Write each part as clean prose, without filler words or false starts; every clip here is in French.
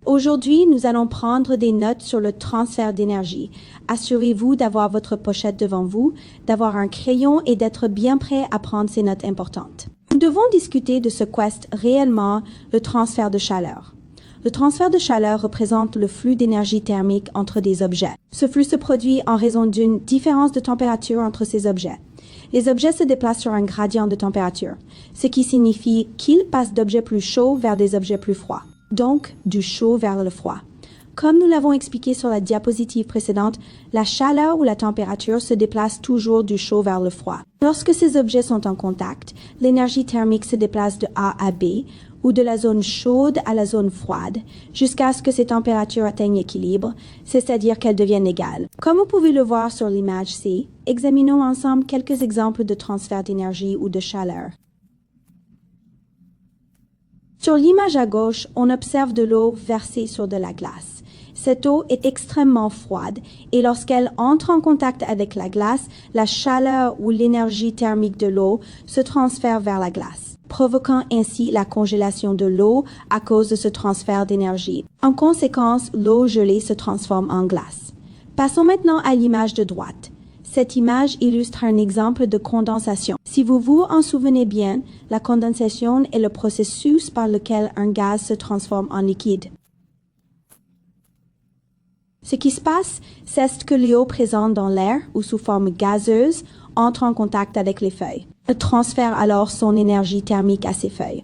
Aujourd'hui, nous allons prendre des notes sur le transfert d'énergie. Assurez-vous d'avoir votre pochette devant vous, d'avoir un crayon et d'être bien prêt à prendre ces notes importantes. Nous devons discuter de ce qu'est réellement le transfert de chaleur. Le transfert de chaleur représente le flux d'énergie thermique entre des objets. Ce flux se produit en raison d'une différence de température entre ces objets. Les objets se déplacent sur un gradient de température, ce qui signifie qu'ils passent d'objets plus chauds vers des objets plus froids, donc du chaud vers le froid. Comme nous l'avons expliqué sur la diapositive précédente, la chaleur ou la température se déplace toujours du chaud vers le froid. Lorsque ces objets sont en contact, l'énergie thermique se déplace de A à B, ou de la zone chaude à la zone froide, jusqu'à ce que ces températures atteignent l'équilibre, c'est-à-dire qu'elles deviennent égales. Comme vous pouvez le voir sur l'image C, examinons ensemble quelques exemples de transfert d'énergie ou de chaleur. Sur l'image à gauche, on observe de l'eau versée sur de la glace. Cette eau est extrêmement froide et lorsqu'elle entre en contact avec la glace, la chaleur ou l'énergie thermique de l'eau se transfère vers la glace, provoquant ainsi la congélation de l'eau à cause de ce transfert d'énergie. En conséquence, l'eau gelée se transforme en glace. Passons maintenant à l'image de droite. Cette image illustre un exemple de condensation. Si vous vous en souvenez bien, la condensation est le processus par lequel un gaz se transforme en liquide. Ce qui se passe, c'est que l'eau présente dans l'air ou sous forme gazeuse entre en contact avec les feuilles. Elle transfère alors son énergie thermique à ces feuilles.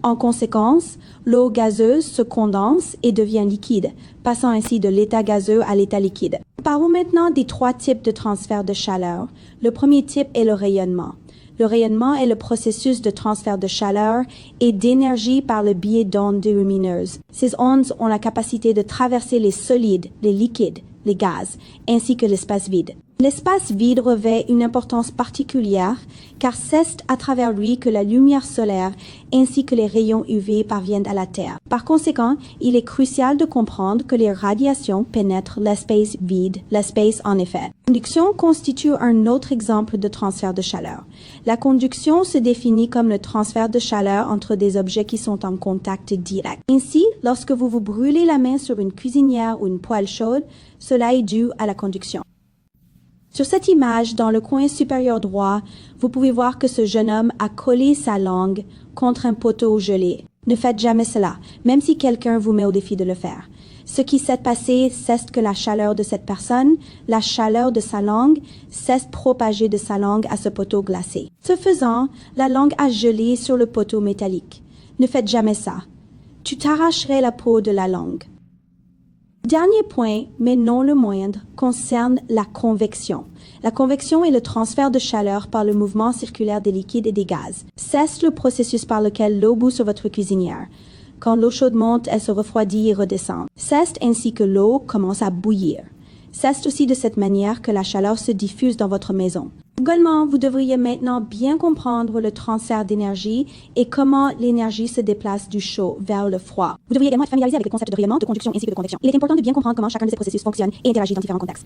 En conséquence, l'eau gazeuse se condense et devient liquide, passant ainsi de l'état gazeux à l'état liquide. Parlons maintenant des trois types de transfert de chaleur. Le premier type est le rayonnement. Le rayonnement est le processus de transfert de chaleur et d'énergie par le biais d'ondes lumineuses. Ces ondes ont la capacité de traverser les solides, les liquides, les gaz, ainsi que l'espace vide. L'espace vide revêt une importance particulière car c'est à travers lui que la lumière solaire ainsi que les rayons UV parviennent à la Terre. Par conséquent, il est crucial de comprendre que les radiations pénètrent l'espace vide, l'espace en effet. La conduction constitue un autre exemple de transfert de chaleur. La conduction se définit comme le transfert de chaleur entre des objets qui sont en contact direct. Ainsi, lorsque vous vous brûlez la main sur une cuisinière ou une poêle chaude, cela est dû à la conduction. Sur cette image, dans le coin supérieur droit, vous pouvez voir que ce jeune homme a collé sa langue contre un poteau gelé. Ne faites jamais cela, même si quelqu'un vous met au défi de le faire. Ce qui s'est passé, c'est que la chaleur de cette personne, la chaleur de sa langue, s'est propagée de sa langue à ce poteau glacé. Ce faisant, la langue a gelé sur le poteau métallique. Ne faites jamais ça. Tu t'arracherais la peau de la langue. Dernier point, mais non le moindre, concerne la convection. La convection est le transfert de chaleur par le mouvement circulaire des liquides et des gaz. C'est le processus par lequel l'eau bout sur votre cuisinière. Quand l'eau chaude monte, elle se refroidit et redescend. C'est ainsi que l'eau commence à bouillir. C'est aussi de cette manière que la chaleur se diffuse dans votre maison. Également, vous devriez maintenant bien comprendre le transfert d'énergie et comment l'énergie se déplace du chaud vers le froid. Vous devriez également être familiarisé avec le concept de rayonnement, de conduction ainsi que de convection. Il est important de bien comprendre comment chacun de ces processus fonctionne et interagit dans différents contextes.